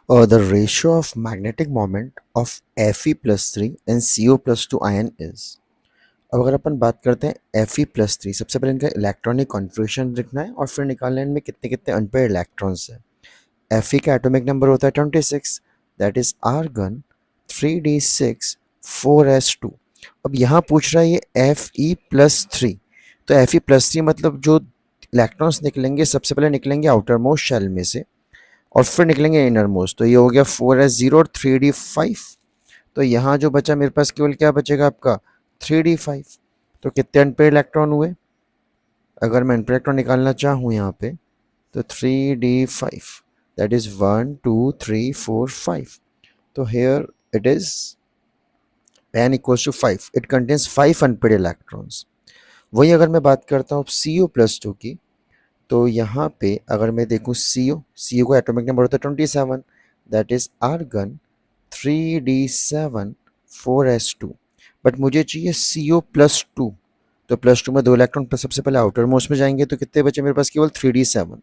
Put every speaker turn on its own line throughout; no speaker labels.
The ratio of magnetic moment of Fe+3 and CO+2 ion is। अब अगर अपन बात करते हैं Fe+3, सबसे पहले इनका इलेक्ट्रॉनिक कॉन्फ़िगरेशन लिखना है और फिर निकालना है इनमें कितने कितने अनपेयर्ड इलेक्ट्रॉन्स हैं। Fe का एटॉमिक नंबर होता है 26, that is argon 3d6 4s2। अब यहाँ पूछ रहा है ये Fe+3, तो Fe+3 मतलब जो इलेक्ट्रॉन्स निकलेंगे सबसे पहले निकलेंगे आउटर मोस्ट शेल में से और फिर निकलेंगे इनर मोस्ट, तो ये हो गया 4s0 और 3d5। तो यहाँ जो बचा मेरे पास केवल क्या बचेगा आपका 3d5। तो कितने अनपेयर्ड इलेक्ट्रॉन हुए, अगर मैं अनपेयर्ड इलेक्ट्रॉन निकालना चाहूँ यहाँ पे तो 3d5, दैट इज 1 2 3 4 5। तो here it is n equals to 5, it contains 5 unpaired electrons. वही अगर मैं बात करता हूँ CO+2 की, तो यहाँ पे अगर मैं देखूँ CO का एटॉमिक नंबर होता है 27, that is argon 3d7 4s2। But मुझे चाहिए CO+2, तो +2 में 2 इलेक्ट्रॉन सबसे पहले आउटर मोस्ट में जाएंगे, तो कितने बचे मेरे पास केवल 3d7।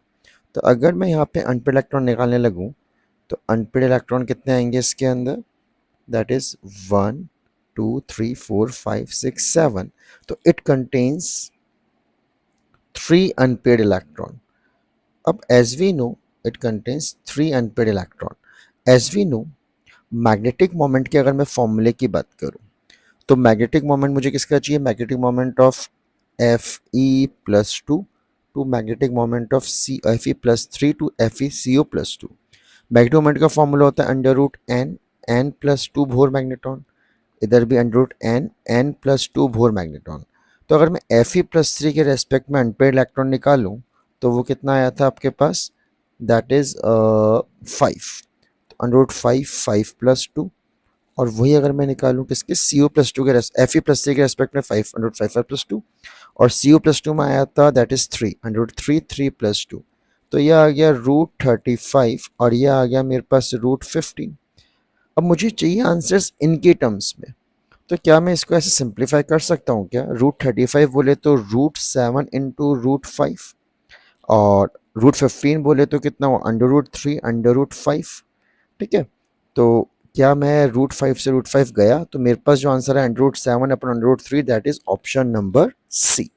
तो अगर मैं यहाँ पे अनपेड इलेक्ट्रॉन निकालने लगूँ तो अनपेड इलेक्ट्रॉन कितने आएंगे इसके अंदर, दैट इज 1 2 3 4 5 6 7। तो इट कंटेन्स 3 अनपेड इलेक्ट्रॉन। अब as we know it contains 3 unpaired electron। as we know magnetic moment की अगर मैं फॉर्मूले की बात करूं तो मैग्नेटिक मोमेंट मुझे किसका चाहिए, magnetic moment of Fe+2 to magnetic moment of Fe+3 to FeCO+2। Magnetic moment का फॉर्मूला होता है √n+2 भोर मैग्नेट्रॉन, इधर भी n+2 भोर मैग्नेट्रॉन। तो अगर मैं Fe+3 के रेस्पेक्ट में अनपेयर्ड इलेक्ट्रॉन निकालूं तो वो कितना आया था आपके पास, दैट इज 5, √5 5+2। और वही अगर मैं निकालूं किसके CO+2 के Fe+3 के रेस्पेक्ट में 5 √5 5+2, और CO+2 में आया था दैट इज 3 √3 3+2। तो यह आ गया √35 और यह आ गया मेरे पास √15। अब मुझे चाहिए आंसर्स इनके टर्म्स में, तो क्या मैं इसको ऐसे सिंप्लीफाई कर सकता हूँ क्या, √35 बोले तो √7 इंटू √5, और √15 बोले तो कितना हो √3 √5। ठीक है, तो क्या मैं √5 से √5 गया तो मेरे पास जो आंसर है √7 upon √3, that is option number C.